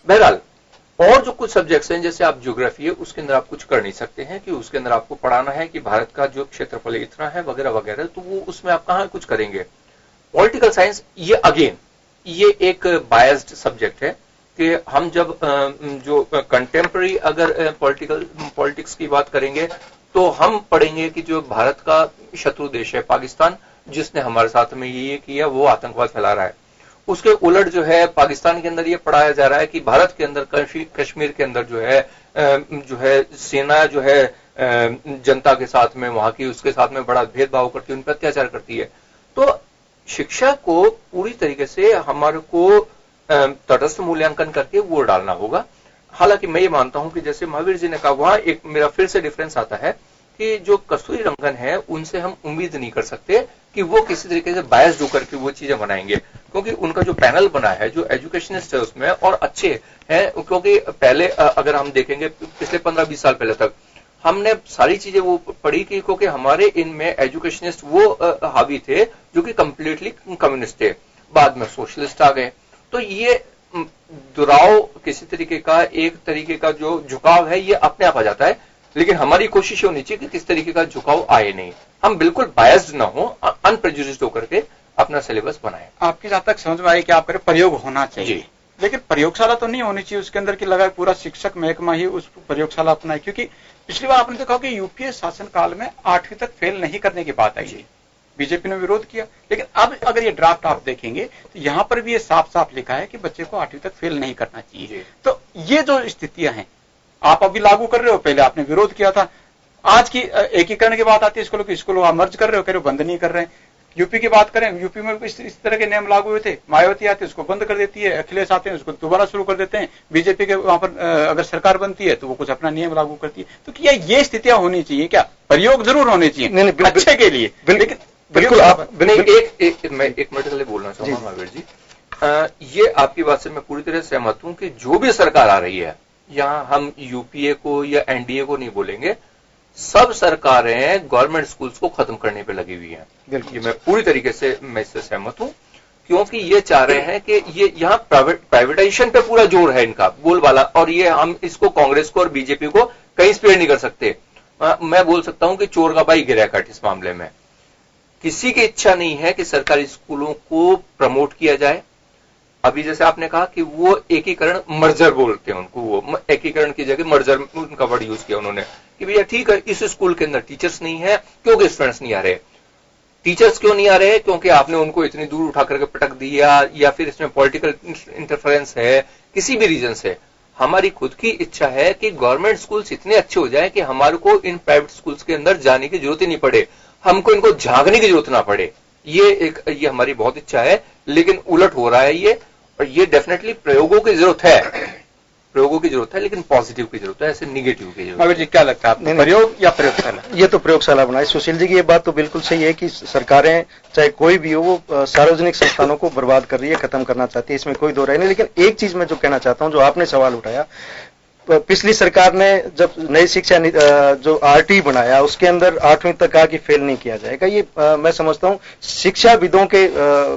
बहरहाल और जो कुछ सब्जेक्ट्स हैं, जैसे आप ज्योग्राफी है, उसके अंदर आप कुछ कर नहीं सकते हैं कि उसके अंदर आपको पढ़ाना है कि भारत का जो क्षेत्रफल इतना है वगैरह वगैरह, तो वो उसमें आप कहां कुछ करेंगे। पॉलिटिकल साइंस ये अगेन ये एक बायस्ड सब्जेक्ट है कि हम जब जो कंटेम्प्रेरी अगर पॉलिटिक्स की बात करेंगे तो हम पढ़ेंगे कि जो भारत का शत्रु देश है पाकिस्तान, जिसने हमारे साथ में ये किया, वो आतंकवाद फैला रहा है। उसके उलट जो है पाकिस्तान के अंदर ये पढ़ाया जा रहा है कि भारत के अंदर कश्मीर के अंदर जो है सेना जो है जनता के साथ में वहां की उसके साथ में बड़ा भेदभाव करती है, उन पर अत्याचार करती है। तो शिक्षा को पूरी तरीके से हमारे को तटस्थ मूल्यांकन करके वो डालना होगा। हालांकि मैं ये मानता हूं कि जैसे महावीर जी ने कहा, वहां एक मेरा फिर से डिफरेंस आता है कि जो कस्तूरी रंगन है उनसे हम उम्मीद नहीं कर सकते कि वो किसी तरीके से बायस्ड होकर के वो चीजें बनाएंगे, क्योंकि उनका जो पैनल बना है जो एजुकेशनिस्ट है उसमें और अच्छे हैं। क्योंकि पहले अगर हम देखेंगे पिछले 15-20 साल पहले तक हमने सारी चीजें वो पढ़ी की, क्योंकि हमारे इनमें एजुकेशनिस्ट वो हावी थे जो कि कंप्लीटली कम्युनिस्ट थे। बाद में सोशलिस्ट आ गए, तो ये दुराव किसी तरीके का एक तरीके का जो झुकाव है ये अपने आप आ जाता है। लेकिन हमारी कोशिश होनी चाहिए कि किस तरीके का झुकाव आए नहीं, हम बिल्कुल बायस्ड ना हो, अनप्रेजुडिस्ड होकर के अपना सिलेबस बनाए। आपकी जहां तक समझ में आई कि आप करें प्रयोग होना चाहिए, लेकिन प्रयोगशाला तो नहीं होनी चाहिए उसके अंदर की लगा पूरा शिक्षक महकमा ही उस प्रयोगशाला अपनाए। क्योंकि पिछली बार आपने देखा कि यूपीए शासन काल में 8वीं तक फेल नहीं करने की बात आई, बीजेपी ने विरोध किया। लेकिन अब अगर ये ड्राफ्ट आप देखेंगे तो यहां पर भी ये साफ साफ लिखा है कि बच्चे को 8वीं तक फेल नहीं करना चाहिए। तो ये जो स्थितियां हैं आप अभी लागू कर रहे हो, पहले आपने विरोध किया था। आज की एकीकरण की बात आती है, स्कूलों की स्कूलों आप मर्ज कर रहे हो, कह रहे हो बंद नहीं कर रहे हैं। यूपी की बात करें, यूपी में इस तरह के नियम लागू हुए थे, मायावती आती है उसको बंद कर देती है, अखिलेश आते हैं उसको दोबारा शुरू कर देते हैं, बीजेपी के वहां पर अगर सरकार बनती है तो वो कुछ अपना नियम लागू करती है। तो क्या ये स्थितियां होनी चाहिए? क्या प्रयोग जरूर होने चाहिए अच्छे के लिए, लेकिन बिल्कुल आप मैं एक मिनट के लिए बोलना चाहूंगा महावीर जी, ये आपकी बात से मैं पूरी तरह सहमत हूं कि जो भी सरकार आ रही है, यहां हम यूपीए को या एनडीए को नहीं बोलेंगे, सब सरकारें गवर्नमेंट स्कूल्स को खत्म करने पे लगी हुई हैं। ये मैं पूरी तरीके से मैं इससे सहमत हूं, क्योंकि ये चाह रहे हैं कि ये यहाँ प्राइवेटाइजेशन पे पूरा जोर है इनका बोलबाला, और ये हम इसको कांग्रेस को और बीजेपी को कहीं स्पेयर नहीं कर सकते। मैं बोल सकता हूं कि चोर का भाई गिरा काट इस मामले में। किसी की इच्छा नहीं है कि सरकारी स्कूलों को प्रमोट किया जाए। अभी जैसे आपने कहा कि वो एकीकरण मर्जर बोलते हैं उनको, वो एकीकरण की जगह मर्जर उनका वर्ड यूज किया उन्होंने कि भैया ठीक है इस स्कूल के अंदर टीचर्स नहीं है क्योंकि स्टूडेंट्स नहीं आ रहे। टीचर्स क्यों नहीं आ रहे? क्योंकि आपने उनको इतनी दूर उठा करके पटक दिया, या फिर इसमें पॉलिटिकल इंटरफेरेंस है, किसी भी रीजन से। हमारी खुद की इच्छा है कि गवर्नमेंट स्कूल्स इतने अच्छे हो जाए कि हमारे को इन प्राइवेट स्कूल्स के अंदर जाने की जरूरत ही नहीं पड़े, हमको इनको झांकने की जरूरत ना पड़े। ये हमारी बहुत इच्छा है, लेकिन उलट हो रहा है ये, और ये डेफिनेटली प्रयोगों की जरूरत है, लेकिन पॉजिटिव की जरूरत है, ऐसे निगेटिव की जरूरत है। जी क्या लगता है आपको, प्रयोग या प्रयोगशाला? ये तो प्रयोगशाला बनाए। सुशील जी की ये बात तो बिल्कुल सही है कि सरकारें चाहे कोई भी हो वो सार्वजनिक संस्थानों को बर्बाद कर रही है, खत्म करना चाहती है, इसमें कोई दो राय नहीं। लेकिन एक चीज मैं जो कहना चाहता हूं, जो आपने सवाल उठाया, पिछली सरकार ने जब नई शिक्षा जो आरटी बनाया उसके अंदर 8वीं तक कहा कि फेल नहीं किया जाएगा। ये मैं समझता हूं शिक्षाविदों के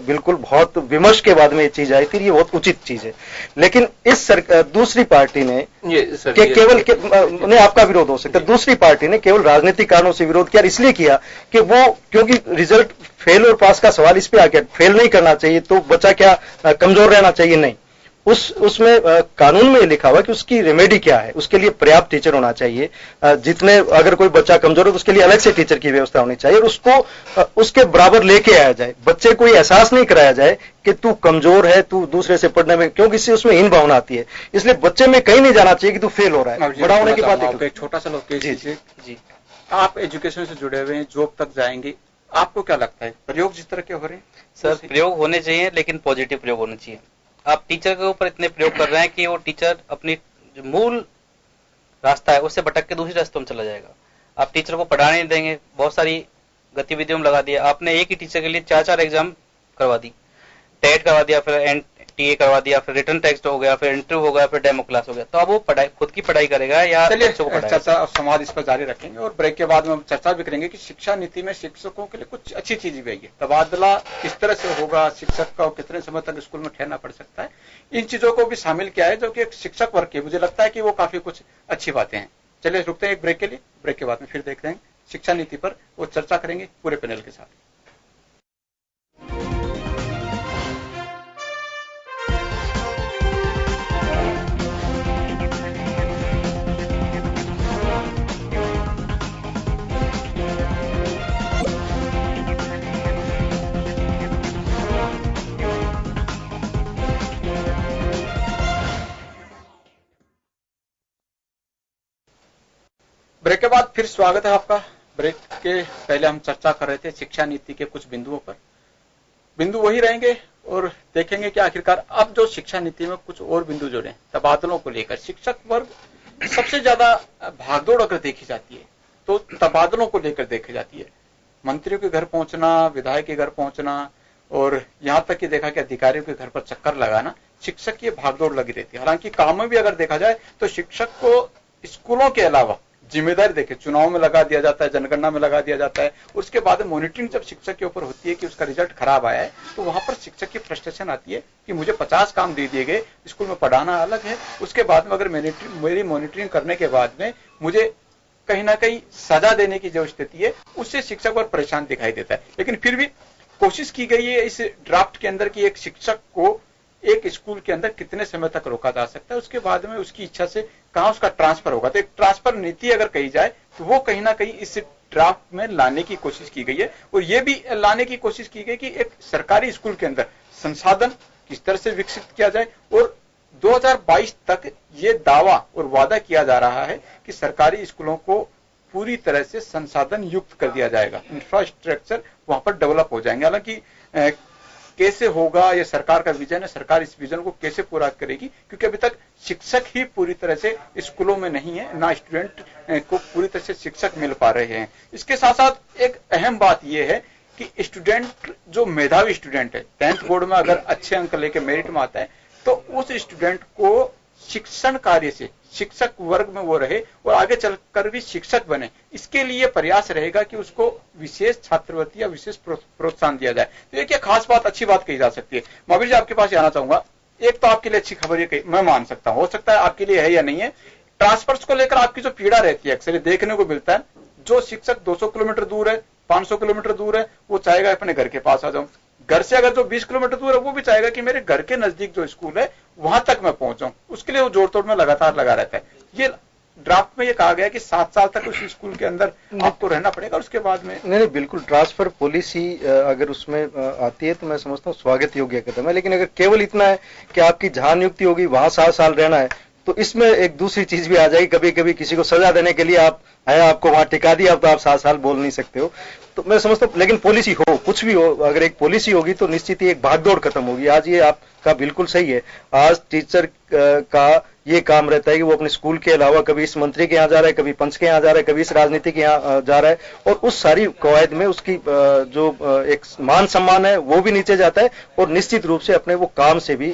बिल्कुल बहुत विमर्श के बाद में ये चीज आई थी, ये बहुत उचित चीज है। लेकिन इस दूसरी पार्टी ने केवल आपका विरोध हो सकता है, दूसरी पार्टी ने केवल राजनीतिक कारणों से विरोध किया, इसलिए किया कि वो क्योंकि रिजल्ट फेल और पास का सवाल इस पे आ गया, फेल नहीं करना चाहिए तो बच्चा क्या कमजोर रहना चाहिए? नहीं, उसमें कानून में लिखा हुआ कि उसकी रेमेडी क्या है, उसके लिए पर्याप्त टीचर होना चाहिए। जितने अगर कोई बच्चा कमजोर है तो उसके लिए अलग से टीचर की व्यवस्था होनी चाहिए, और उसको उसके बराबर लेके आया जाए। बच्चे को एहसास नहीं कराया जाए कि तू कमजोर है, तू दूसरे से पढ़ने में, क्योंकि इससे उसमें हीन भावना आती है। इसलिए बच्चे में कहीं नहीं जाना चाहिए कि तू फेल हो रहा है। बड़ा होने की बात है। छोटा सा लोग जी, आप एजुकेशन से जुड़े हुए हैं, जॉब तक जाएंगे, आपको क्या लगता है प्रयोग जिस तरह के हो रहे हैं? सर प्रयोग होने चाहिए, लेकिन पॉजिटिव प्रयोग होने चाहिए। आप टीचर के ऊपर इतने प्रयोग कर रहे हैं कि वो टीचर अपनी जो मूल रास्ता है उससे भटक के दूसरे रास्तों में चला जाएगा। आप टीचर को पढ़ाने नहीं देंगे, बहुत सारी गतिविधियों में लगा दिया आपने। एक ही टीचर के लिए 4-4 एग्जाम करवा दी, टेट करवा दिया, फिर टीए करवा दिया, फिर रिटर्न टेस्ट हो गया, फिर इंटरव्यू हो गया, फिर डेमो क्लास हो गया, तो अब वो पढ़ाई खुद की पढ़ाई करेगा या बच्चों को पढ़ाएगा? चर्चा और संवाद इस पर जारी रखेंगे और ब्रेक के बाद में हम चर्चा भी करेंगे कि शिक्षा नीति में शिक्षकों के लिए कुछ अच्छी चीजें भी आई है, तबादला किस तरह से होगा, शिक्षक का कितने समय तक स्कूल में ठहरना पड़ सकता है, इन चीजों को भी शामिल किया है जो कि एक शिक्षक वर्ग की मुझे लगता है कि वो काफी कुछ अच्छी बातें हैं। चलिए रुकते हैं एक ब्रेक के लिए, ब्रेक के बाद में फिर देखते हैं शिक्षा नीति पर वो चर्चा करेंगे पूरे पैनल के साथ। ब्रेक के बाद फिर स्वागत है आपका। ब्रेक के पहले हम चर्चा कर रहे थे शिक्षा नीति के कुछ बिंदुओं पर। बिंदु वही रहेंगे और देखेंगे कि आखिरकार अब जो शिक्षा नीति में कुछ और बिंदु जोड़े, तबादलों को लेकर शिक्षक वर्ग सबसे ज्यादा भागदौड़ अगर देखी जाती है तो तबादलों को लेकर देखी जाती है। मंत्रियों के घर पहुंचना, विधायक के घर पहुंचना और यहां तक कि देखा कि अधिकारियों के घर पर चक्कर लगाना, शिक्षक की भागदौड़ लगी रहती है। हालांकि काम में भी अगर देखा जाए तो शिक्षक को स्कूलों के अलावा जिम्मेदारी देखे चुनाव में लगा दिया जाता है, जनगणना में लगा दिया जाता है, उसके बाद मॉनिटरिंग जब शिक्षक के ऊपर होती है कि उसका रिजल्ट खराब आया है तो वहां पर शिक्षक की फ्रस्ट्रेशन आती है कि मुझे 50 काम दे दिए गए, स्कूल में पढ़ाना अलग है, उसके बाद में अगर मेरी मॉनिटरिंग करने के बाद में मुझे कहीं ना कहीं सजा देने की जो स्थिति है उससे शिक्षक और परेशान दिखाई देता है। लेकिन फिर भी कोशिश की गई है इस ड्राफ्ट के अंदर कि एक शिक्षक को एक स्कूल के अंदर कितने समय तक रोका जा सकता है, उसके बाद में उसकी इच्छा से कहां उसका ट्रांसफर होगा। तो एक ट्रांसफर नीति अगर कही जाए तो वो कहीं ना कहीं इस ड्राफ्ट में लाने की कोशिश की गई है और ये भी लाने की कोशिश की गई कि एक सरकारी स्कूल के अंदर संसाधन किस तरह से विकसित किया जाए और 2022 तक ये दावा और वादा किया जा रहा है कि सरकारी स्कूलों को पूरी तरह से संसाधन युक्त कर दिया जाएगा, इंफ्रास्ट्रक्चर वहां पर डेवलप हो जाएंगे। हालांकि कैसे होगा ये सरकार का विजन है, सरकार इस विजन को कैसे पूरा करेगी, क्योंकि अभी तक शिक्षक ही पूरी तरह से स्कूलों में नहीं है, ना स्टूडेंट को पूरी तरह से शिक्षक मिल पा रहे हैं। इसके साथ साथ एक अहम बात यह है कि स्टूडेंट जो मेधावी स्टूडेंट है, 10th बोर्ड में अगर अच्छे अंक लेके मेरिट में आता है तो उस स्टूडेंट को शिक्षण कार्य से शिक्षक वर्ग में वो रहे और आगे चलकर भी शिक्षक बने, इसके लिए प्रयास रहेगा कि उसको विशेष छात्रवृत्ति या विशेष प्रोत्साहन दिया जाए। तो एक खास बात, अच्छी बात कही जा सकती है। महावीर जी आपके पास आना चाहूंगा। एक तो आपके लिए अच्छी खबर ये मैं मान सकता हूं, हो सकता है आपके लिए है या नहीं है, ट्रांसफर्स को लेकर आपकी जो पीड़ा रहती है अक्सर देखने को मिलता है, जो शिक्षक 200 किलोमीटर दूर है, 500 किलोमीटर दूर है, वो चाहेगा अपने घर के पास आ जाऊं। घर से अगर जो 20 किलोमीटर दूर है वो भी चाहेगा कि मेरे घर के नजदीक जो स्कूल है वहां तक मैं पहुंचाऊं, उसके लिए वो जोड़ तोड़ में लगातार लगा रहता है। ये ड्राफ्ट में ये कहा गया कि 7 साल तक उस स्कूल के अंदर आपको रहना पड़ेगा, उसके बाद में नहीं बिल्कुल ट्रांसफर पॉलिसी अगर उसमें आती है तो मैं समझता हूँ स्वागत योग्य कदम है। लेकिन अगर केवल इतना है कि आपकी जहां नियुक्ति होगी वहां 7 साल रहना है तो इसमें एक दूसरी चीज भी आ जाएगी। कभी कभी किसी को सजा देने के लिए आपको वहां टिका दिया तो आप 7 साल बोल नहीं सकते हो। तो मैं समझता हूँ लेकिन पॉलिसी हो, कुछ भी हो, अगर एक पॉलिसी होगी तो निश्चित ही एक भागदौड़ खत्म होगी। आज ये आपका बिल्कुल सही है, आज टीचर का ये काम रहता है कि वो अपने स्कूल के अलावा कभी इस मंत्री के यहाँ जा रहा है, कभी पंच के यहाँ जा रहा है, कभी इस राजनीति के यहाँ जा रहा है और उस सारी कवायद में उसकी जो एक मान सम्मान है वो भी नीचे जाता है और निश्चित रूप से अपने वो काम से भी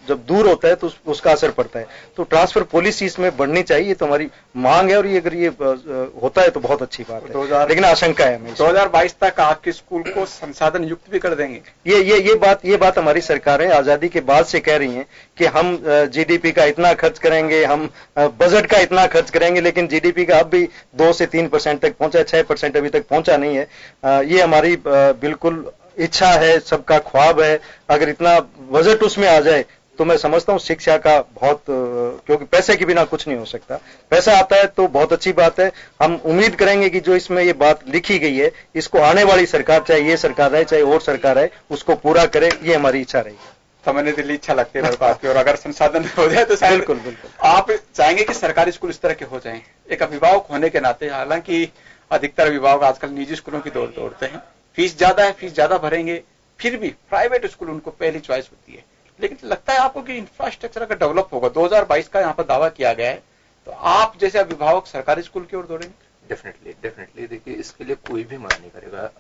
जब दूर होता है तो उसका असर पड़ता है। तो ट्रांसफर पॉलिसी इसमें बढ़नी चाहिए, ये तो हमारी मांग है और ये अगर ये होता है तो बहुत अच्छी बात है। लेकिन आशंका है हमें 2022 तक आपके स्कूल को संसाधन युक्त भी कर देंगे। ये बात हमारी सरकारें आजादी के बाद से कह रही हैं कि हम जीडीपी का इतना खर्च करेंगे, हम बजट का इतना खर्च करेंगे, लेकिन जीडीपी का अब भी 2 से 3% तक पहुंचा है, 6% अभी तक पहुंचा नहीं है। ये हमारी बिल्कुल इच्छा है, सबका ख्वाब है। अगर इतना बजट उसमें आ जाए तो मैं समझता हूं शिक्षा का बहुत, क्योंकि पैसे के बिना कुछ नहीं हो सकता, पैसा आता है तो बहुत अच्छी बात है। हम उम्मीद करेंगे कि जो इसमें ये बात लिखी गई है इसको आने वाली सरकार, चाहे ये सरकार रहे चाहे और सरकार है, उसको पूरा करे, ये हमारी इच्छा रहेगी। सामान्य दिल्ली इच्छा लगती है मेरे को आपकी, और अगर संसाधन हो जाए तो बिल्कुल आप चाहेंगे कि सरकारी स्कूल इस तरह के हो जाएं। एक अभिभावक होने के नाते, हालांकि अधिकतर अभिभावक आजकल निजी स्कूलों की दौड़ दौड़ते हैं, फीस ज्यादा है, फीस ज्यादा भरेंगे, फिर भी प्राइवेट स्कूल उनको पहली चॉइस होती है। लेकिन लगता है आपको कि इंफ्रास्ट्रक्चर अगर डेवलप होगा, 2022 का यहाँ पर दावा किया गया है, तो आप जैसे अभिभावक सरकारी स्कूल की ओर दौड़ेंगे? डेफिनेटली देखिए, इसके लिए कोई भी मना नहीं करेगा।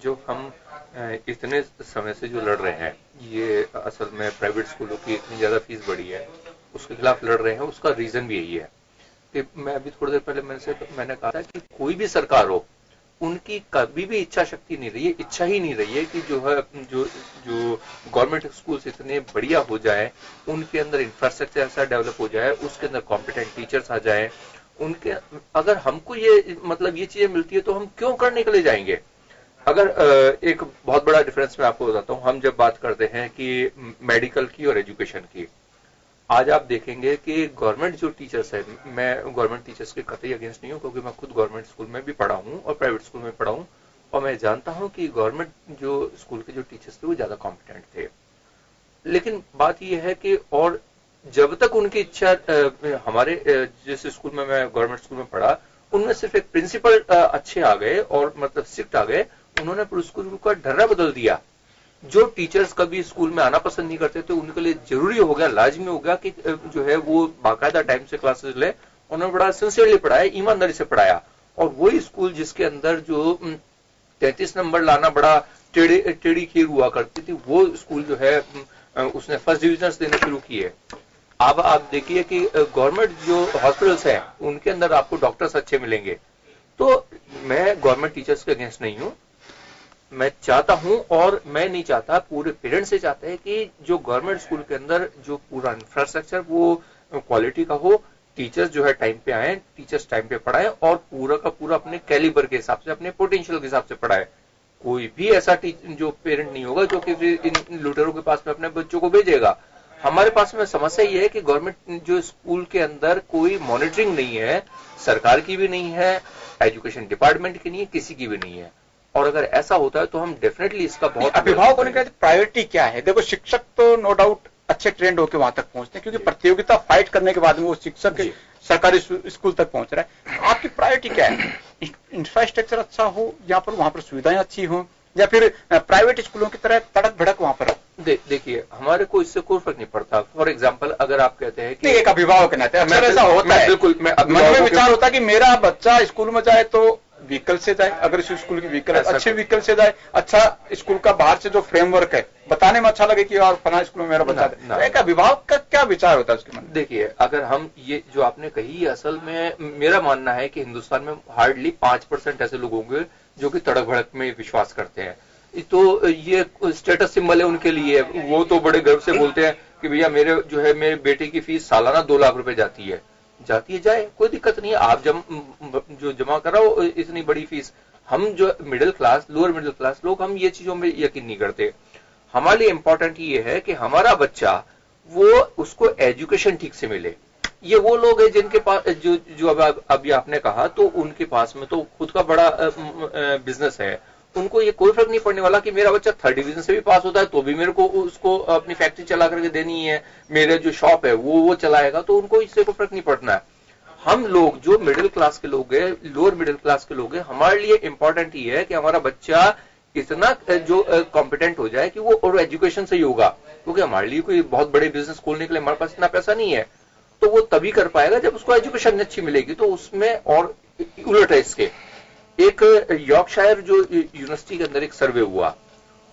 जो हम इतने समय से जो लड़ रहे हैं, ये असल में प्राइवेट स्कूलों की इतनी ज्यादा फीस बढ़ी है, उसके खिलाफ लड़ रहे हैं, उसका रीजन भी यही है कि मैं अभी थोड़ी देर पहले मैंने कहा था कि कोई भी सरकार हो, उनकी कभी भी इच्छा शक्ति नहीं रही है, इच्छा ही नहीं रही है कि जो है जो गवर्नमेंट स्कूल्स इतने बढ़िया हो जाए, उनके अंदर इंफ्रास्ट्रक्चर ऐसा डेवलप हो जाए, उसके अंदर कॉम्पिटेंट टीचर्स आ जाए। उनके अगर हमको ये मतलब ये चीजें मिलती है तो हम क्यों करने के लिए जाएंगे। अगर एक बहुत बड़ा डिफरेंस मैं आपको बताता हूं, हम जब बात करते हैं कि मेडिकल की और एजुकेशन की, आज आप देखेंगे कि गवर्नमेंट जो टीचर्स है, मैं गवर्नमेंट टीचर्स के कतई अगेंस्ट नहीं हूं, क्योंकि मैं खुद गवर्नमेंट स्कूल में भी पढ़ा हूं और प्राइवेट स्कूल में पढ़ा हूं, और मैं जानता हूं कि गवर्नमेंट जो स्कूल के जो टीचर्स थे वो ज्यादा कॉम्पिटेंट थे। लेकिन बात यह है कि और जब तक उनकी इच्छा, हमारे जिस स्कूल में मैं गवर्नमेंट स्कूल में पढ़ा, उनमें सिर्फ एक प्रिंसिपल अच्छे आ गए और मतलब स्ट्रिक्ट आ गए, उन्होंने पूरे स्कूल का ढर्रा बदल दिया। जो टीचर्स कभी स्कूल में आना पसंद नहीं करते थे, उनके लिए जरूरी हो गया, लाजमी हो गया कि जो है वो बाकायदा टाइम से क्लासेस ले। उन्होंने बड़ा सिंसियरली पढ़ाया, ईमानदारी से पढ़ाया, और वही स्कूल जिसके अंदर जो 33 नंबर लाना बड़ा टेढ़ी खीर हुआ करती थी, वो स्कूल जो है उसने फर्स्ट डिविजन देने शुरू किए। अब आप देखिए कि गवर्नमेंट जो हॉस्पिटल्स हैं, उनके अंदर आपको डॉक्टर्स अच्छे मिलेंगे। तो मैं गवर्नमेंट टीचर्स के अगेंस्ट नहीं हूं, मैं चाहता हूं, और मैं नहीं चाहता, पूरे पेरेंट्स से चाहते हैं कि जो गवर्नमेंट स्कूल के अंदर जो पूरा इंफ्रास्ट्रक्चर वो क्वालिटी का हो, टीचर्स जो है टाइम पे आए, टीचर्स टाइम पे पढ़ाएं, और पूरा का पूरा अपने कैलिबर के हिसाब से, अपने पोटेंशियल के हिसाब से पढ़ाए। कोई भी ऐसा जो पेरेंट नहीं होगा जो कि इन लुटेरों के पास में अपने बच्चों को भेजेगा। हमारे पास में समस्या ये है कि गवर्नमेंट जो स्कूल के अंदर कोई मॉनिटरिंग नहीं है, सरकार की भी नहीं है, एजुकेशन डिपार्टमेंट की नहीं है, किसी की भी नहीं है। और अगर ऐसा होता है तो हम डेफिनेटली इसका बहुत अभिभावकों ने कहा प्रायोरिटी क्या है। देखो, शिक्षक तो नो डाउट अच्छे ट्रेंड होकर वहां तक पहुंचते हैं, क्योंकि प्रतियोगिता फाइट करने के बाद में वो शिक्षक सरकारी स्कूल तक पहुंच रहा है। आपकी प्रायोरिटी क्या है? इंफ्रास्ट्रक्चर अच्छा हो, या पर वहां पर सुविधाएं अच्छी हो, या फिर प्राइवेट स्कूलों की तरह तड़क भड़क वहां पर हो? देखिए, हमारे को इससे कोई फर्क नहीं पड़ता। फॉर एग्जाम्पल, अगर आप कहते हैं कि एक अभिभावक के नाते ऐसा होता है, बिल्कुल मन में विचार होता है कि मेरा बच्चा स्कूल में जाए तो व्हीकल से जाए, अगर इस स्कूल की व्हीकल अच्छे व्हीकल से जाए, अच्छा स्कूल का बाहर से जो फ्रेमवर्क है बताने में अच्छा लगे कि और फला स्कूल में मेरा बच्चा है। एक अभिभावक का क्या विचार होता है उसके मन में? देखिए, अगर हम ये जो आपने कही, असल में मेरा मानना है कि हिंदुस्तान में हार्डली 5% ऐसे लोग होंगे जो कि तड़क भड़क में विश्वास करते हैं। तो ये स्टेटस सिंबल है उनके लिए, वो तो बड़े गर्व से बोलते हैं कि भैया मेरे बेटे की फीस सालाना 2 लाख रुपए जाती है, जाए, कोई दिक्कत नहीं है, आप जो जमा कराओ इतनी बड़ी फीस। हम जो middle class, lower middle class लोग, हम ये चीजों में यकीन नहीं करते। हमारे लिए इंपॉर्टेंट ये है कि हमारा बच्चा वो उसको एजुकेशन ठीक से मिले। ये वो लोग हैं जिनके पास जो अभी आपने कहा, तो उनके पास में तो खुद का बड़ा बिजनेस है, उनको ये कोई फर्क नहीं पड़ने वाला कि मेरा बच्चा 3rd डिवीजन से भी पास होता है तो भी मेरे को उसको अपनी फैक्ट्री चला करके देनी है, मेरे जो शॉप है वो चलाएगा, तो उनको इससे कोई फर्क नहीं पड़ना है। हम लोग जो मिडिल क्लास के लोग हैं, लोअर मिडिल क्लास के लोग हैं, हमारे लिए इंपॉर्टेंट ये है कि हमारा बच्चा इतना जो कॉम्पिटेंट हो जाए कि वो और एजुकेशन से ही होगा, क्योंकि हमारे लिए कोई बहुत बड़े बिजनेस खोलने के लिए हमारे पास इतना पैसा नहीं है। तो वो तभी कर पाएगा जब उसको एजुकेशन अच्छी मिलेगी। तो उसमें और उलट है इसके, एक यॉर्कशायर जो यूनिवर्सिटी के अंदर एक सर्वे हुआ,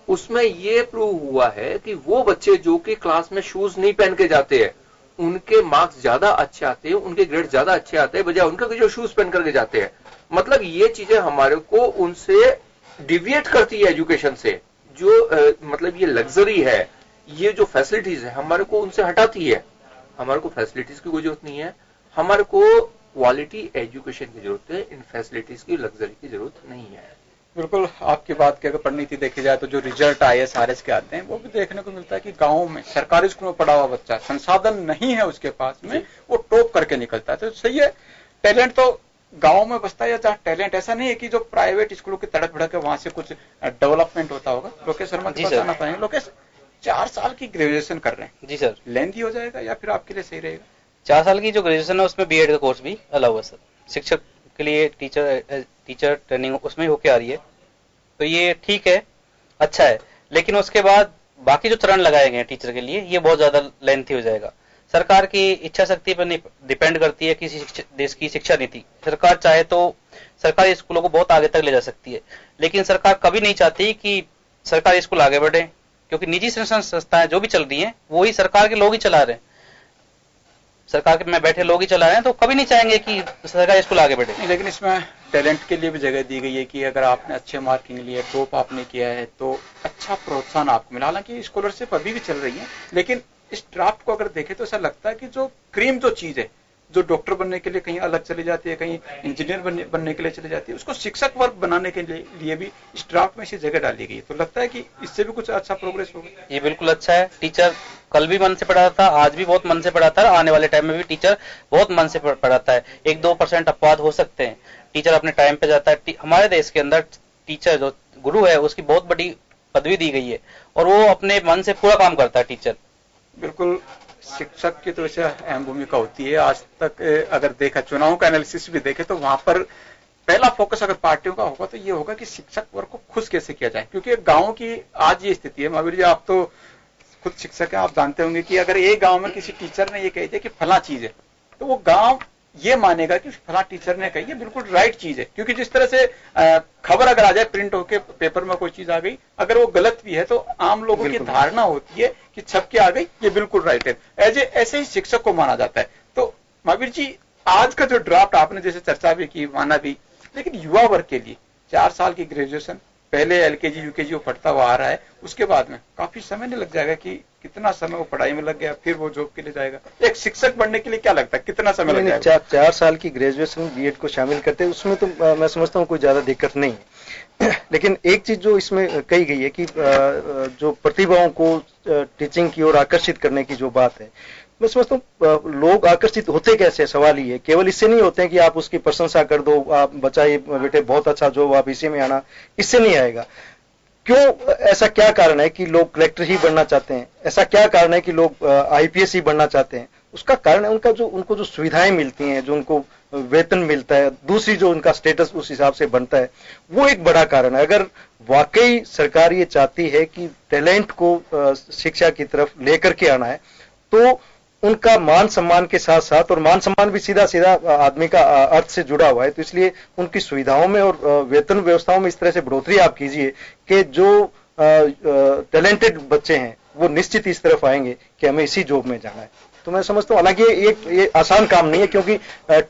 उसमें ये प्रूव हुआ है कि वो बच्चे जो कि क्लास में शूज नहीं पहन के जाते हैं, उनके मार्क्स ज्यादा अच्छे आते हैं, उनके ग्रेड ज्यादा अच्छे आते हैं, बजाय उनके जो शूज पहन करके जाते हैं। मतलब ये चीजें हमारे को उनसे डिविएट करती है एजुकेशन से। जो मतलब ये लग्जरी है, ये जो फैसिलिटीज है, हमारे को उनसे हटाती है। हमारे को फैसिलिटीज की कोई जरूरत नहीं है, हमारे को क्वालिटी एजुकेशन की जरूरत है, इन फैसिलिटीज की, लग्जरी की जरूरत नहीं है। बिल्कुल, आपकी बात की अगर परिणति देखी जाए तो जो रिजल्ट IAS RS के आते हैं वो भी देखने को मिलता है कि गांव में सरकारी स्कूल में पढ़ा हुआ बच्चा, संसाधन नहीं है उसके पास में, वो टॉप करके निकलता है। तो सही है, टैलेंट तो गांव में बसता है, या जहाँ टैलेंट ऐसा नहीं है कि जो प्राइवेट स्कूलों की तड़क भड़क है वहां से कुछ डेवलपमेंट होता होगा। लोकेश शर्मा जी बताना पाएंगे। लोकेश, 4 साल की ग्रेजुएशन कर रहे हैं जी सर, लेंथी हो जाएगा या फिर आपके लिए सही रहेगा? 4 साल की जो ग्रेजुएशन है उसमें B.Ed का कोर्स भी अलाउ है सर, शिक्षक के लिए टीचर ट्रेनिंग उसमें होके आ रही है, तो ये ठीक है, अच्छा है। लेकिन उसके बाद बाकी जो चरण लगाए गए हैं टीचर के लिए, ये बहुत ज्यादा लेंथी हो जाएगा। सरकार की इच्छा शक्ति पर डिपेंड करती है किसी देश की शिक्षा नीति। सरकार चाहे तो सरकारी स्कूलों को बहुत आगे तक ले जा सकती है, लेकिन सरकार कभी नहीं चाहती कि सरकारी स्कूल आगे बढ़े, क्योंकि निजी शिक्षण संस्थाएं जो भी चल रही हैं वो ही सरकार के लोग ही चला रहे हैं, सरकार के में बैठे लोग ही चला रहे हैं, तो कभी नहीं चाहेंगे कि सरकारी स्कूल आगे बढ़े। लेकिन इसमें टैलेंट के लिए भी जगह दी गई है कि अगर आपने अच्छे मार्किंग लिए, टॉप आपने किया है तो अच्छा प्रोत्साहन आपको मिला। हालांकि स्कॉलरशिप अभी भी चल रही है, लेकिन इस ड्राफ्ट को अगर देखें तो ऐसा लगता है कि जो क्रीम जो चीज है, जो डॉक्टर बनने के लिए कहीं अलग चली जाती है, कहीं इंजीनियर बनने के लिए चली जाती है, उसको शिक्षक वर्ग बनाने के लिए भी इस ड्राफ्ट में इसी जगह डाली गई है। तो लगता है कि इससे भी कुछ अच्छा प्रोग्रेस होगा। ये बिल्कुल अच्छा है। टीचर कल भी मन से पढ़ाता था, आज भी बहुत मन से पढ़ाता है, आने वाले टाइम में भी टीचर बहुत मन से पढ़ाता है। 1-2% अपवाद हो सकते हैं, टीचर अपने टाइम पे जाता है। हमारे देश के अंदर टीचर जो गुरु है उसकी बहुत बड़ी पदवी दी गई है और वो अपने मन से पूरा काम करता है टीचर। बिल्कुल, शिक्षक की तो वैसे अहम भूमिका होती है। आज तक अगर देखा, चुनाव का एनालिसिस भी देखे तो वहां पर पहला फोकस अगर पार्टियों का होगा तो ये होगा कि शिक्षक वर्ग को खुश कैसे किया जाए, क्योंकि गांव की आज ये स्थिति है। महावीर जी, आप तो खुद शिक्षक हैं, आप जानते होंगे कि अगर एक गांव में किसी टीचर ने ये कह दिया कि फला चीज है, तो वो गांव ये मानेगा कि फला टीचर ने कही, ये बिल्कुल राइट चीज है। क्योंकि जिस तरह से खबर अगर आ जाए प्रिंट होके पेपर में कोई चीज आ गई, अगर वो गलत भी है तो आम लोगों की धारणा होती है कि छप के आ गई, ये बिल्कुल राइट है। ऐसे ही शिक्षक को माना जाता है। तो महावीर जी, आज का जो ड्राफ्ट आपने जैसे चर्चा भी की, माना भी, लेकिन युवा वर्ग के लिए 4 साल की ग्रेजुएशन, पहले एलकेजी यूकेजी वो पढ़ता हुआ आ रहा है, उसके बाद में काफी समय नहीं लग जाएगा कि कितना समय वो पढ़ाई में लग गया, फिर वो जॉब के लिए जाएगा। एक शिक्षक बनने के लिए क्या लगता है, कितना समय लग जाएगा? 4 साल की ग्रेजुएशन बीएड को शामिल करते हैं, उसमें तो मैं समझता हूँ कोई ज्यादा दिक्कत नहीं है। लेकिन एक चीज जो इसमें कही गई है कि जो प्रतिभाओं को टीचिंग की ओर आकर्षित करने की जो बात है, मैं समझता हूँ लोग आकर्षित होते कैसे, सवाल ये है। केवल इससे नहीं होते हैं कि आप उसकी प्रशंसा कर दो, आप बच्चा ये बेटे बहुत अच्छा जो आप इसी में आना, इससे नहीं आएगा। क्यों, ऐसा क्या कारण है कि लोग कलेक्टर ही बनना चाहते हैं? ऐसा क्या कारण है कि लोग आईपीएस ही बनना चाहते हैं? उसका कारण है उनको जो सुविधाएं मिलती हैं, जो उनको वेतन मिलता है, दूसरी जो उनका स्टेटस उस हिसाब से बनता है, वो एक बड़ा कारण है। अगर वाकई सरकार ये चाहती है कि टैलेंट को शिक्षा की तरफ लेकर के आना है, तो उनका मान सम्मान के साथ साथ, और मान सम्मान भी सीधा सीधा आदमी का अर्थ से जुड़ा हुआ है, तो इसलिए उनकी सुविधाओं में और वेतन व्यवस्थाओं में इस तरह से बढ़ोतरी आप कीजिए कि जो टैलेंटेड बच्चे हैं वो निश्चित इस तरफ आएंगे कि हमें इसी जॉब में जाना है। तो मैं समझता हूँ, हालांकि ये आसान काम नहीं है, क्योंकि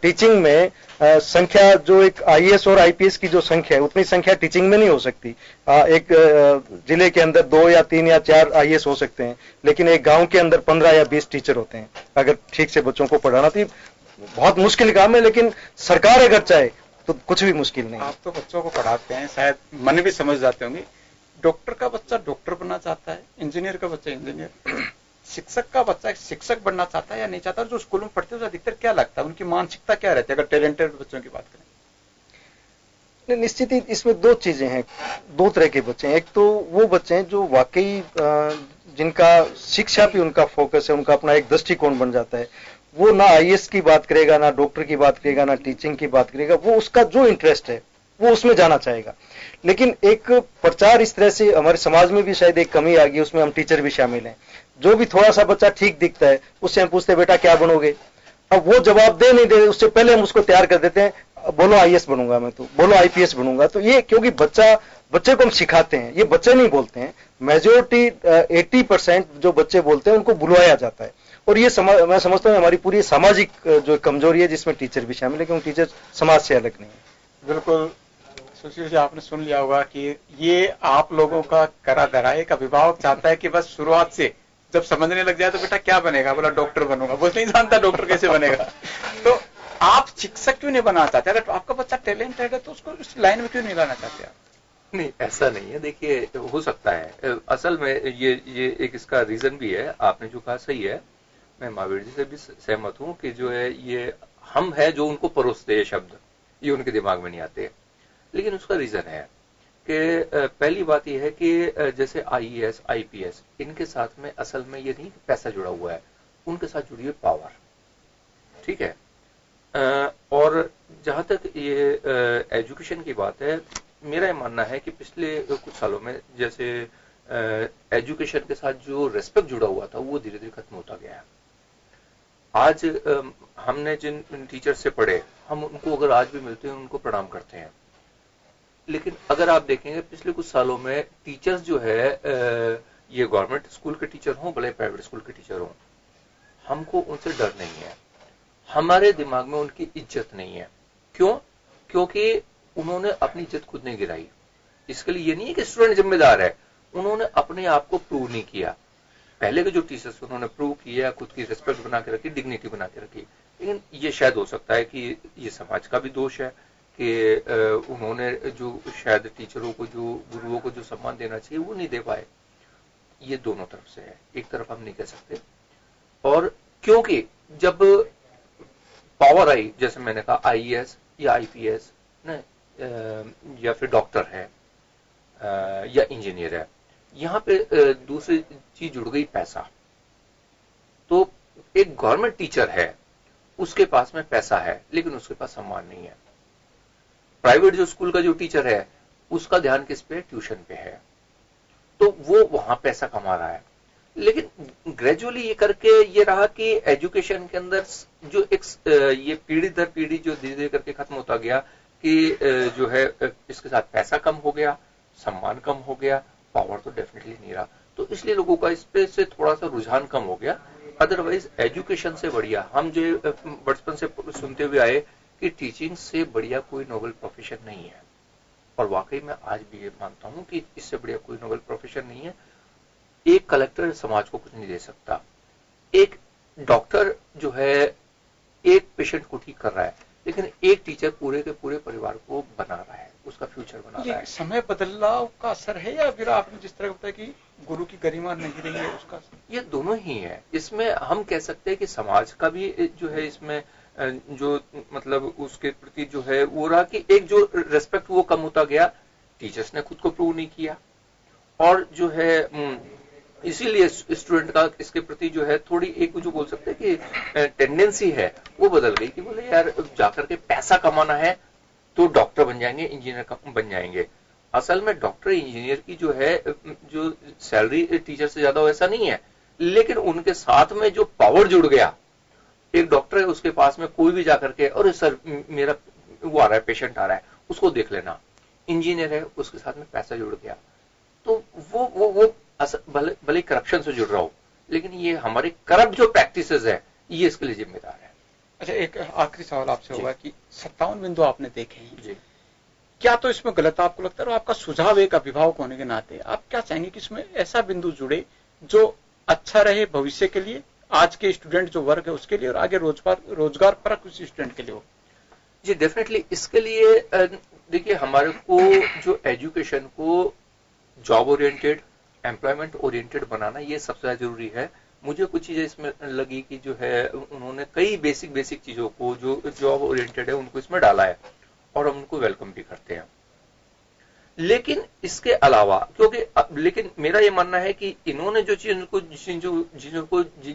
टीचिंग में संख्या जो एक आईएएस और आईपीएस की जो संख्या है, उतनी संख्या टीचिंग में नहीं हो सकती। एक जिले के अंदर 2 या 3 या 4 आईएएस हो सकते हैं, लेकिन एक गांव के अंदर 15 या 20 टीचर होते हैं अगर ठीक से बच्चों को पढ़ाना। तो बहुत मुश्किल काम है, लेकिन सरकार अगर चाहे तो कुछ भी मुश्किल नहीं। आप तो बच्चों को पढ़ाते हैं, शायद मन भी समझ जाते होंगे। डॉक्टर का बच्चा डॉक्टर बनना चाहता है, इंजीनियर का बच्चा इंजीनियर, शिक्षक का बच्चा शिक्षक बनना चाहता है या नहीं चाहता? जो स्कूलों में पढ़ते हैं अधिकतर क्या लगता है, उनकी मानसिकता क्या रहती है अगर टैलेंटेड बच्चों की बात करें? निश्चित ही इसमें 2 चीजें हैं, 2 तरह के बच्चे हैं। एक तो वो बच्चे हैं जो वाकई जिनका शिक्षा पे उनका फोकस है, उनका अपना एक दृष्टिकोण बन जाता है, वो ना आईएएस की बात करेगा, ना डॉक्टर की बात करेगा, ना टीचिंग की बात करेगा, वो उसका जो इंटरेस्ट है वो उसमें जाना चाहेगा। लेकिन एक प्रचार इस तरह से हमारे समाज में भी शायद एक कमी आ गई, उसमें हम टीचर भी शामिल हैं। जो भी थोड़ा सा बच्चा ठीक दिखता है उससे हम पूछते हैं बेटा क्या बनोगे, अब वो जवाब दे नहीं दे, उससे पहले हम उसको तैयार कर देते हैं, बोलो आईएएस बनूंगा मैं, तो बोलो आईपीएस बनूंगा। तो ये क्योंकि बच्चे को हम सिखाते हैं, ये बच्चे नहीं बोलते हैं। मेजोरिटी 80% जो बच्चे बोलते हैं उनको बुलवाया जाता है, और ये मैं समझता हूँ हमारी पूरी सामाजिक जो कमजोरी है, जिसमें टीचर भी शामिल है, क्योंकि टीचर समाज से अलग नहीं है। बिल्कुल सुशील जी, आपने सुन लिया होगा कि ये आप लोगों का करा धरा। एक अभिभावक चाहता है कि बस शुरुआत से जब समझने लग जाए तो बेटा क्या बनेगा, बोला डॉक्टर बनूंगा, वो नहीं जानता डॉक्टर कैसे बनेगा। तो आप शिक्षक क्यों नहीं बनाना चाहते? अगर आपका बच्चा टैलेंटेड है तो उसको उस लाइन में क्यों नहीं लाना चाहते आप? नहीं, ऐसा नहीं है। देखिए, हो सकता है असल में ये एक इसका रीजन भी है। आपने जो कहा सही है, मैं महावीर जी से भी सहमत हूं कि जो है ये हम है जो उनको परोसते हैं शब्द, ये उनके दिमाग में नहीं आते। लेकिन उसका रीजन है कि पहली बात यह है कि जैसे आईएएस आईपीएस, इनके साथ में असल में ये नहीं कि पैसा जुड़ा हुआ है, उनके साथ जुड़ी हुई पावर, ठीक है। और जहां तक ये एजुकेशन की बात है, मेरा ये मानना है कि पिछले कुछ सालों में जैसे एजुकेशन के साथ जो रेस्पेक्ट जुड़ा हुआ था वो धीरे धीरे खत्म होता गया है। आज हमने जिन टीचर से पढ़े, हम उनको अगर आज भी मिलते हैं उनको प्रणाम करते हैं। लेकिन अगर आप देखेंगे पिछले कुछ सालों में टीचर्स जो है, ये गवर्नमेंट स्कूल के टीचर हों भले प्राइवेट स्कूल के टीचर हों, हमको उनसे डर नहीं है, हमारे दिमाग में उनकी इज्जत नहीं है। क्यों? क्योंकि उन्होंने अपनी इज्जत खुद नहीं गिराई। इसके लिए ये नहीं है कि स्टूडेंट जिम्मेदार है, उन्होंने अपने आप को प्रूव नहीं किया। पहले के जो टीचर्स उन्होंने प्रूव किया, खुद की रिस्पेक्ट बना के रखी, डिग्निटी बना के रखी। लेकिन ये शायद हो सकता है कि ये समाज का भी दोष है कि उन्होंने जो शायद टीचरों को, जो गुरुओं को जो सम्मान देना चाहिए वो नहीं दे पाए। ये दोनों तरफ से है, एक तरफ हम नहीं कह सकते। और क्योंकि जब पावर आई, जैसे मैंने कहा आईएएस या आईपीएस न, या फिर डॉक्टर है या इंजीनियर है, यहां पे दूसरी चीज जुड़ गई, पैसा। तो एक गवर्नमेंट टीचर है, उसके पास में पैसा है लेकिन उसके पास सम्मान नहीं है। प्राइवेट जो स्कूल का जो टीचर है उसका ध्यान किस पे? ट्यूशन पे है, तो वो वहां पैसा कमा रहा है। लेकिन ग्रेजुअली ये करके ये रहा कि एजुकेशन के अंदर जो एक ये पीढ़ी दर पीढ़ी जो धीरे धीरे करके खत्म होता गया कि जो है इसके साथ पैसा कम हो गया, सम्मान कम हो गया, पावर तो डेफिनेटली नहीं रहा। तो इसलिए लोगों का इस पे से थोड़ा सा रुझान कम हो गया। अदरवाइज एजुकेशन से बढ़िया हम जो बचपन से सुनते हुए आए कि टीचिंग से बढ़िया कोई नोबल प्रोफेशन नहीं है, और वाकई में आज भी ये मानता हूं कि इससे बढ़िया कोई नोबल प्रोफेशन नहीं है। एक कलेक्टर समाज को कुछ नहीं दे सकता, एक डॉक्टर जो है एक पेशेंट को ठीक कर रहा है, लेकिन एक टीचर पूरे के पूरे परिवार को बना रहा है, उसका फ्यूचर बना रहा है। समय बदलाव का असर है या फिर आपने जिस तरह बताया कि गुरु की गरिमा नहीं रही है उसका असर? ये दोनों ही है। इसमें हम कह सकते हैं कि समाज का भी जो है इसमें जो मतलब उसके प्रति जो है वो रहा कि एक जो रेस्पेक्ट वो कम होता गया, टीचर्स ने खुद को प्रूव नहीं किया, और जो है इसीलिए स्टूडेंट का इसके प्रति जो है थोड़ी एक जो बोल सकते हैं कि टेंडेंसी है वो बदल गई कि बोले यार जाकर के पैसा कमाना है तो डॉक्टर बन जाएंगे, इंजीनियर बन जाएंगे। असल में डॉक्टर इंजीनियर की जो है जो सैलरी टीचर से ज्यादा वैसा नहीं है, लेकिन उनके साथ में जो पावर जुड़ गया, एक डॉक्टर है उसके पास में कोई भी जाकर के और सर मेरा वो आ रहा है, पेशेंट आ रहा है, उसको देख लेना। इंजीनियर है उसके साथ में पैसा जुड़ गया, तो वो भले करप्शन से जुड़ रहा हो, लेकिन ये हमारे करप्ट जो प्रैक्टिसेस है ये इसके लिए जिम्मेदार है। अच्छा, एक आखिरी सवाल आपसे होगा कि 57 बिंदु आपने देखे हैं जी, क्या तो इसमें गलत आपको लगता है? और आपका सुझाव एक अभिभावक होने के नाते आप क्या चाहेंगे कि इसमें ऐसा बिंदु जुड़े जो अच्छा रहे भविष्य के लिए, आज के स्टूडेंट जो वर्ग है उसके लिए, और आगे रोजगार परक उस स्टूडेंट के लिए हो? जी डेफिनेटली। इसके लिए देखिए हमारे को जो एजुकेशन को जॉब ओरिएंटेड, एम्प्लॉयमेंट ओरिएंटेड बनाना ये सबसे ज्यादा जरूरी है। मुझे कुछ चीजें इसमें लगी कि जो है उन्होंने कई बेसिक चीजों को जो जॉब ओरिएंटेड है उनको इसमें डाला है, और हम उनको वेलकम भी करते हैं। लेकिन इसके अलावा लेकिन मेरा ये मानना है कि इन्होंने जो जिन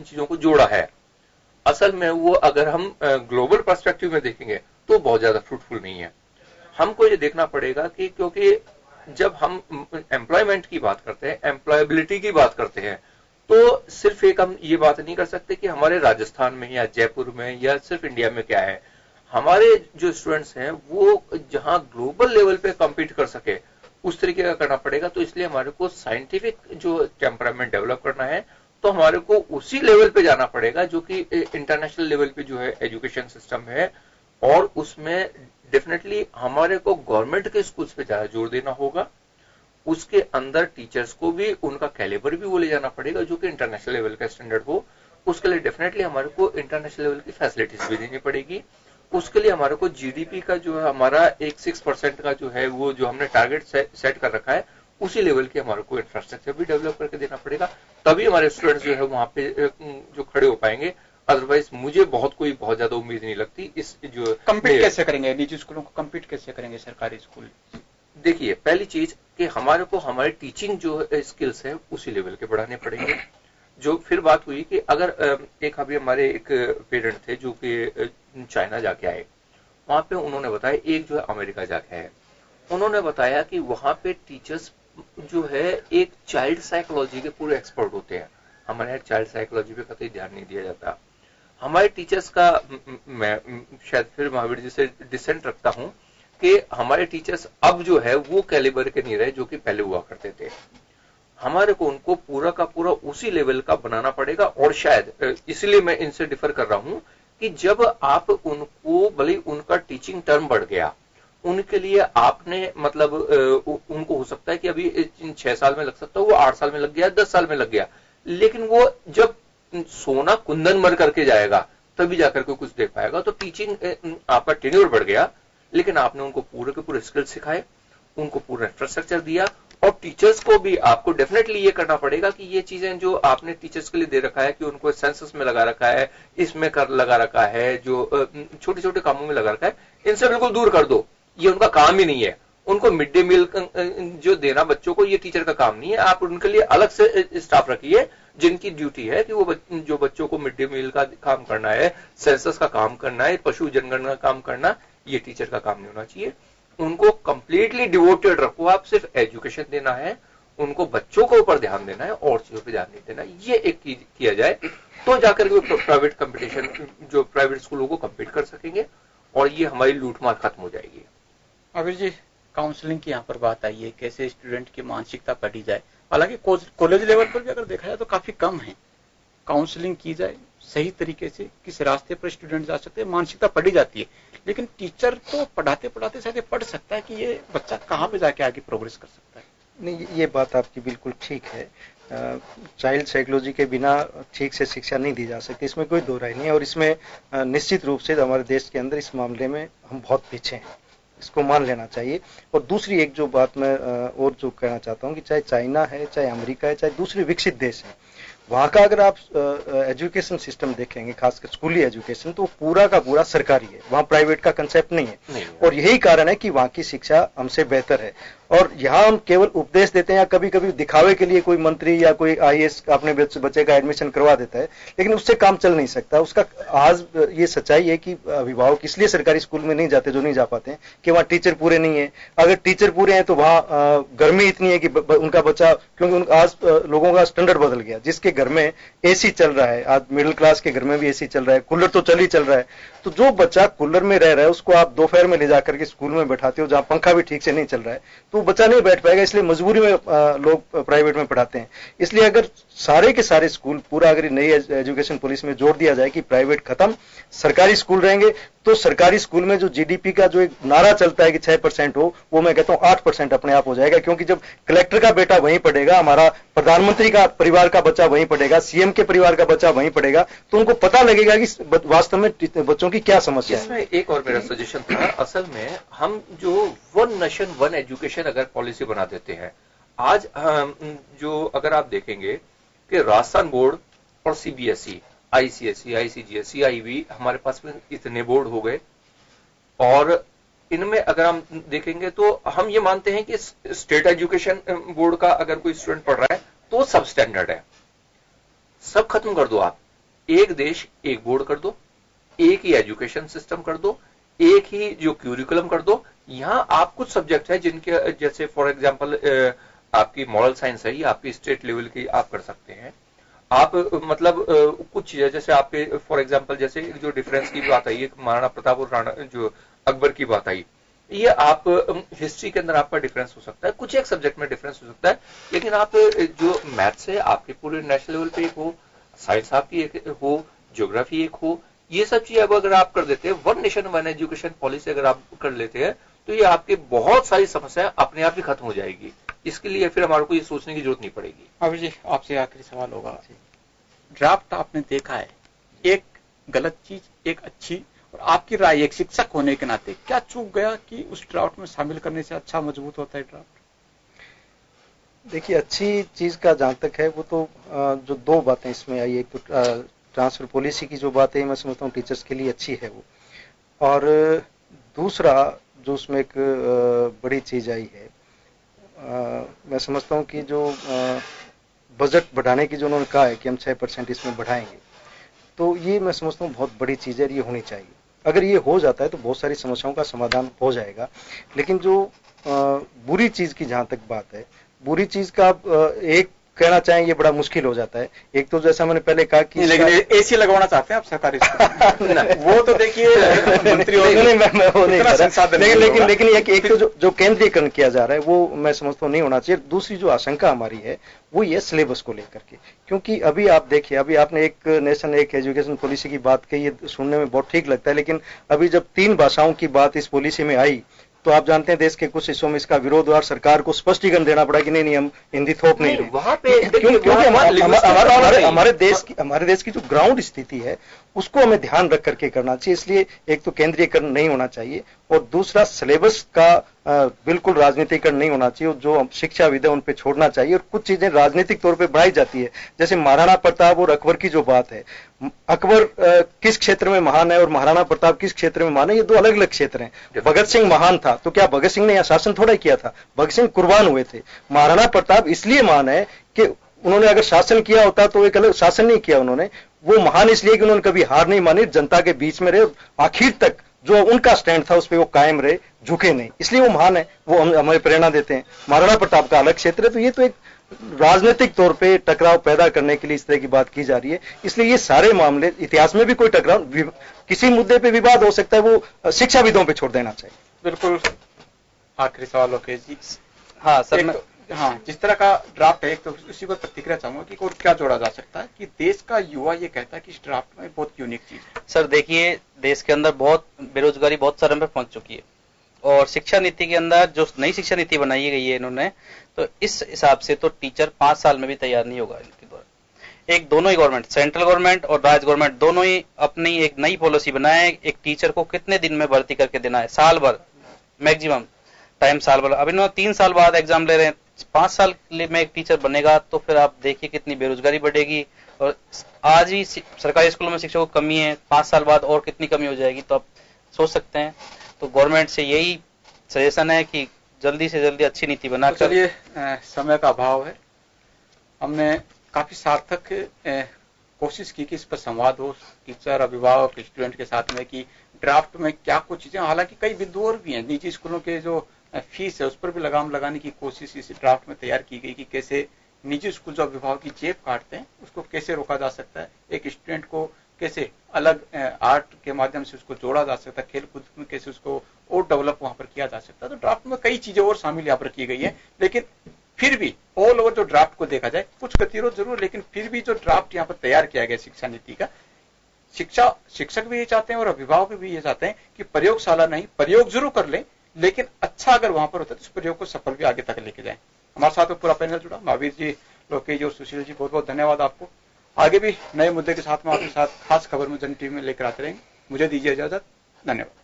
चीजों को जोड़ा है, असल में वो अगर हम ग्लोबल पर्सपेक्टिव में देखेंगे तो बहुत ज्यादा फ्रूटफुल नहीं है। हमको ये देखना पड़ेगा कि क्योंकि जब हम एम्प्लॉयमेंट की बात करते हैं, एम्प्लॉयबिलिटी की बात करते हैं, तो सिर्फ एक हम ये बात नहीं कर सकते कि हमारे राजस्थान में या जयपुर में या सिर्फ इंडिया में क्या है। हमारे जो स्टूडेंट्स हैं वो जहां ग्लोबल लेवल पे कम्पीट कर सके उस तरीके का करना पड़ेगा। तो इसलिए हमारे को साइंटिफिक जो टेम्परामेंट डेवलप करना है, तो हमारे को उसी लेवल पे जाना पड़ेगा जो कि इंटरनेशनल लेवल पे जो है एजुकेशन सिस्टम है, और उसमें डेफिनेटली हमारे को गवर्नमेंट के स्कूल्स पे ज्यादा जोर देना होगा। उसके अंदर टीचर्स को भी उनका कैलिबर भी वो ले जाना पड़ेगा जो कि इंटरनेशनल लेवल का स्टैंडर्ड हो। उसके लिए डेफिनेटली हमारे को इंटरनेशनल लेवल की फैसिलिटीज भी देनी पड़ेगी। उसके लिए हमारे को जीडीपी का जो है हमारा 6% का जो है वो जो हमने टारगेट सेट कर रखा है, उसी लेवल की हमारे को इंफ्रास्ट्रक्चर भी डेवलप करके देना पड़ेगा, तभी हमारे स्टूडेंट्स जो है वहां पे जो खड़े हो पाएंगे। अदरवाइज मुझे बहुत ज्यादा उम्मीद नहीं लगती। इस जो कम्पीट कैसे करेंगे निजी स्कूलों को, कम्पीट कैसे करेंगे सरकारी स्कूल? देखिए पहली चीज कि हमारे को हमारी टीचिंग जो स्किल्स है उसी लेवल के बढ़ाने पड़ेंगे। जो फिर बात हुई कि अगर एक अभी हमारे एक पेरेंट थे जो कि चाइना जाके आए, वहां पे उन्होंने बताया, एक जो है अमेरिका जाके आए, उन्होंने बताया कि वहां पे टीचर्स जो है एक चाइल्ड साइकोलॉजी के पूरे एक्सपर्ट होते हैं। हमारे यहाँ चाइल्ड साइकोलॉजी पे कतई ध्यान नहीं दिया जाता। हमारे टीचर्स का मैं शायद फिर महावीर जी से डिसेंट रखता हूं कि हमारे टीचर्स अब जो है वो कैलिबर के नहीं रहे जो कि पहले हुआ करते थे। हमारे को उनको पूरा का पूरा उसी लेवल का बनाना पड़ेगा, और शायद इसलिए मैं इनसे डिफर कर रहा हूं कि जब आप उनको भले उनका टीचिंग टर्म बढ़ गया, उनके लिए आपने मतलब उनको हो सकता है कि अभी 6 साल में लग सकता है, वो 8 साल में लग गया, 10 साल में लग गया, लेकिन वो जब सोना कुंदन मर करके जाएगा तभी जाकर के कुछ देख पाएगा। तो टीचिंग आपका टेन्योर बढ़ गया, लेकिन आपने उनको पूरे के पूरे स्किल सिखाए, उनको पूरा इंफ्रास्ट्रक्चर दिया, और टीचर्स को भी आपको डेफिनेटली ये करना पड़ेगा कि ये चीजें जो आपने टीचर्स के लिए दे रखा है कि उनको सेंसस में लगा रखा है, इसमें कर लगा रखा है, जो छोटे छोटे कामों में लगा रखा है, इनसे बिल्कुल दूर कर दो। ये उनका काम ही नहीं है। उनको मिड डे मील जो देना बच्चों को, ये टीचर का काम नहीं है। आप उनके लिए अलग से स्टाफ रखिए जिनकी ड्यूटी है कि वो जो बच्चों को मिड डे मील का काम करना है, सेंसस का काम करना है, पशु जनगणना का काम करना, ये टीचर का काम नहीं होना चाहिए। उनको कंप्लीटली डिवोटेड रखो। आप सिर्फ एजुकेशन देना है, उनको बच्चों के ऊपर ध्यान देना है, और चीजों पर ध्यान नहीं देना। ये एक किया जाए तो जाकर के प्राइवेट कंपटीशन, जो प्राइवेट स्कूलों को कम्पीट कर सकेंगे, और ये हमारी लूटमार खत्म हो जाएगी। अभी जी काउंसलिंग की यहाँ पर बात आई है, कैसे स्टूडेंट की मानसिकता पढ़ी जाए। हालांकि कॉलेज लेवल पर भी अगर देखा जाए तो काफी कम है। काउंसलिंग की जाए सही तरीके से, किस रास्ते पर स्टूडेंट जा सकते हैं, मानसिकता पढ़ी जाती है, लेकिन टीचर तो पढ़ाते पढ़ाते शायद पढ़ सकता है कि ये बच्चा कहाँ पे जाके आगे प्रोग्रेस कर सकता है। नहीं, ये बात आपकी बिल्कुल ठीक है। चाइल्ड साइकोलॉजी के बिना ठीक से शिक्षा नहीं दी जा सकती, इसमें कोई दो राय नहीं है। और इसमें निश्चित रूप से हमारे देश के अंदर इस मामले में हम बहुत पीछे हैं, इसको मान लेना चाहिए। और दूसरी एक जो बात मैं और जो कहना चाहता हूँ कि चाहे चाइना है, चाहे अमेरिका है, चाहे दूसरे विकसित देश है, वहां का अगर आप एजुकेशन सिस्टम देखेंगे, खासकर स्कूली एजुकेशन, तो पूरा का पूरा सरकारी है, वहां प्राइवेट का कंसेप्ट नहीं है। और यही कारण है कि वहां की शिक्षा हमसे बेहतर है। और यहाँ हम केवल उपदेश देते हैं, या कभी कभी दिखावे के लिए कोई मंत्री या कोई आईएएस अपने बच्चे का एडमिशन करवा देता है, लेकिन उससे काम चल नहीं सकता। उसका आज ये सच्चाई है कि अभिभावक इसलिए सरकारी स्कूल में नहीं जाते, जो नहीं जा पाते हैं, कि वहाँ टीचर पूरे नहीं है। अगर टीचर पूरे हैं तो वहाँ गर्मी इतनी है कि उनका बच्चा, क्योंकि आज लोगों का स्टैंडर्ड बदल गया, जिसके घर में एसी चल रहा है, आज मिडिल क्लास के घर में भी एसी चल रहा है, कूलर तो चल रहा है, तो जो बच्चा कूलर में रह रहा है उसको आप दोपहर में ले जाकर के स्कूल में बैठाते हो जहां पंखा भी ठीक से नहीं चल रहा है, तो बच्चा नहीं बैठ पाएगा। इसलिए मजबूरी में लोग प्राइवेट में पढ़ाते हैं। इसलिए अगर सारे के सारे स्कूल पूरा अगर नई एजुकेशन पॉलिसी में जोड़ दिया जाए कि प्राइवेट खत्म, सरकारी स्कूल रहेंगे, तो सरकारी स्कूल में जो जीडीपी का जो एक नारा चलता है कि 6% हो, वो मैं कहता हूं 8% अपने आप हो जाएगा। क्योंकि जब कलेक्टर का बेटा वहीं पढ़ेगा, हमारा प्रधानमंत्री का परिवार का बच्चा वहीं पढ़ेगा, सीएम के परिवार का बच्चा वहीं पढ़ेगा, तो उनको पता लगेगा कि वास्तव में बच्चों की क्या समस्या है। इसमें एक और मेरा सजेशन था, असल में हम जो वन नेशन वन एजुकेशन अगर पॉलिसी बना देते हैं, आज जो अगर आप देखेंगे कि राजस्थान बोर्ड और सीबीएसई, आईसीएसई, आईसीजीएस, सीआईबी, हमारे पास में इतने बोर्ड हो गए, और इनमें अगर हम देखेंगे तो हम ये मानते हैं कि स्टेट एजुकेशन बोर्ड का अगर कोई स्टूडेंट पढ़ रहा है तो सब स्टैंडर्ड है। सब खत्म कर दो, आप एक देश एक बोर्ड कर दो, एक ही एजुकेशन सिस्टम कर दो, एक ही जो क्यूरिकुलम कर दो। यहां आप कुछ सब्जेक्ट है जिनके, जैसे फॉर एग्जांपल आपकी मॉरल साइंस है, ये आपकी स्टेट लेवल की आप कर सकते हैं। आप मतलब कुछ चीजें जैसे आपके फॉर एग्जांपल जैसे जो डिफरेंस की बात आई, महाराणा प्रताप और राणा जो अकबर की बात आई, ये आप हिस्ट्री के अंदर आपका डिफरेंस हो सकता है, कुछ एक सब्जेक्ट में डिफरेंस हो सकता है, लेकिन आप जो मैथ्स है आपके पूरे नेशनल लेवल पे एक हो, साइंस आपकी एक हो, ज्योग्राफी एक हो, ये सब चीजें अगर आप कर देते हैं, one nation one education policy अगर आप कर लेते हैं, तो ये आपकी बहुत सारी समस्याएं अपने आप ही खत्म हो जाएगी। इसके लिए फिर हमारे को ये सोचने की जरूरत नहीं पड़ेगी। अभी जी आपसे आखिरी सवाल होगा, ड्राफ्ट आपने देखा है, एक गलत चीज एक अच्छी, और आपकी राय एक शिक्षक होने के नाते क्या चूक गया कि उस ड्राफ्ट में शामिल करने से अच्छा मजबूत होता है ड्राफ्ट? देखिए, अच्छी चीज का जहां तक है वो तो जो दो बातें इसमें आई, एक तो ट्रांसफर पॉलिसी की जो बात है मैं समझता हूँ टीचर्स के लिए अच्छी है वो, और दूसरा जो उसमें एक बड़ी चीज आई है, मैं समझता हूँ कि जो बजट बढ़ाने की जो उन्होंने कहा है कि हम 6% इसमें बढ़ाएंगे, तो ये मैं समझता हूँ बहुत बड़ी चीज है, ये होनी चाहिए। अगर ये हो जाता है तो बहुत सारी समस्याओं का समाधान हो जाएगा। लेकिन जो बुरी चीज की जहां तक बात है, बुरी चीज का एक कहना चाहें ये बड़ा मुश्किल हो जाता है। एक तो जैसा मैंने पहले कहा कि लेकिन एसी लगवाना चाहते हैं आप सरकारी स्कूल वो तो देखिए मंत्री मैं वो नहीं कर रहा, लेकिन एक तो जो केंद्रीकरण किया जा रहा है वो मैं समझता हूँ नहीं होना चाहिए। दूसरी जो आशंका हमारी है वो ये सिलेबस को लेकर के, क्योंकि अभी आप देखिए, अभी आपने एक नेशन एक एजुकेशन पॉलिसी की बात कही है, सुनने में बहुत ठीक लगता है, लेकिन अभी जब 3 भाषाओं की बात इस पॉलिसी में आई तो आप जानते हैं देश के कुछ हिस्सों में इसका विरोध हुआ, सरकार को स्पष्टीकरण देना पड़ा कि नहीं हम हिंदी थोप नहीं रहे। वहां पे क्योंकि हमारे देश की जो ग्राउंड स्थिति है उसको हमें ध्यान रख करके करना चाहिए। इसलिए एक तो केंद्रीयकरण नहीं होना चाहिए और दूसरा सिलेबस का बिल्कुल राजनीतिकरण नहीं होना चाहिए। जो शिक्षाविद है उन पे छोड़ना चाहिए और कुछ चीजें राजनीतिक तौर पे बढ़ाई जाती है, जैसे महाराणा प्रताप और अकबर की जो बात है, अकबर किस क्षेत्र में महान है और महाराणा प्रताप किस क्षेत्र में महान है, ये 2 अलग अलग क्षेत्र हैं। भगत सिंह महान था तो क्या भगत सिंह ने यहाँ शासन थोड़ा किया था, भगत सिंह कुर्बान हुए थे। महाराणा प्रताप इसलिए महान है कि उन्होंने अगर शासन किया होता तो एक अलग शासन नहीं किया उन्होंने, वो महान इसलिए कि उन्होंने कभी हार नहीं मानी, जनता के बीच में रहे, आखिर तक जो उनका स्टैंड था उस पर वो कायम रहे, झुके नहीं, इसलिए वो महान है, वो हमें प्रेरणा देते हैं। महाराणा प्रताप का अलग क्षेत्र है, तो ये तो एक राजनीतिक तौर पे टकराव पैदा करने के लिए इस तरह की बात की जा रही है। इसलिए ये सारे मामले, इतिहास में भी कोई टकराव, किसी मुद्दे पे विवाद हो सकता है, वो शिक्षाविदों पे छोड़ देना चाहिए। बिल्कुल। आखिरी सवाल लोकेश जी। हाँ सर, हाँ, जिस तरह का ड्राफ्ट है, एक तो उसी पर प्रतिक्रिया चाहूंगा कि और क्या जोड़ा जा सकता है कि देश का युवा ये कहता है कि इस ड्राफ्ट में बहुत यूनिक चीज है। सर देखिए, देश के अंदर बहुत बेरोजगारी बहुत चरम पे पहुंच चुकी है और शिक्षा नीति के अंदर जो नई शिक्षा नीति बनाई गई है इन्होंने, तो इस हिसाब से तो टीचर 5 साल में भी तैयार नहीं होगा इनके द्वारा। एक दोनों ही गवर्नमेंट, सेंट्रल गवर्नमेंट और राज्य गवर्नमेंट दोनों ही अपनी एक नई पॉलिसी बनाए, एक टीचर को कितने दिन में भर्ती करके देना है, साल भर मैक्सिमम टाइम, साल भर। अब इन्होंने 3 साल बाद एग्जाम ले रहे हैं, 5 साल में एक टीचर बनेगा तो फिर आप देखिए कितनी बेरोजगारी बढ़ेगी। और आज ही सरकारी स्कूलों में शिक्षकों की कमी है, 5 साल बाद और कितनी कमी हो जाएगी, तो आप सोच सकते हैं। तो गवर्नमेंट से यही सजेशन है कि जल्दी से जल्दी अच्छी नीति बना कर। चलिए, समय का अभाव है, हमने काफी सार्थक कोशिश की कि इस पर संवाद हो टीचर, अभिभावक, स्टूडेंट के साथ में कि ड्राफ्ट में क्या कुछ चीजें, हालांकि कई बिंदु और भी हैं। निजी स्कूलों के जो फीस है उस पर भी लगाम लगाने की कोशिश इस ड्राफ्ट में तैयार की गई कि कैसे निजी स्कूल जो अभिभावक की जेब काटते हैं उसको कैसे रोका जा सकता है, एक स्टूडेंट को कैसे अलग आर्ट के माध्यम से उसको जोड़ा जा सकता है, खेल कूद में कैसे उसको और डेवलप वहां पर किया जा सकता है। तो ड्राफ्ट में कई चीजें और शामिल यहाँ पर की गई है, लेकिन फिर भी ऑल ओवर जो ड्राफ्ट को देखा जाए कुछ गतिरोध जरूर, लेकिन फिर भी जो ड्राफ्ट यहाँ पर तैयार किया गया शिक्षा नीति का, शिक्षक भी ये चाहते हैं और अभिभावक भी ये चाहते हैं कि प्रयोगशाला नहीं, प्रयोग जरूर कर ले, लेकिन अच्छा अगर वहां पर होता है तो उस प्रयोग को सफल भी आगे तक लेके जाए। हमारे साथ पूरा पैनल जुड़ा, महावीर जी, लोकेश जी और सुशील जी, बहुत बहुत धन्यवाद आपको। आगे भी नए मुद्दे के साथ में आपके साथ खास खबर में जन टीवी में लेकर आते रहेंगे। मुझे दीजिए इजाजत, धन्यवाद।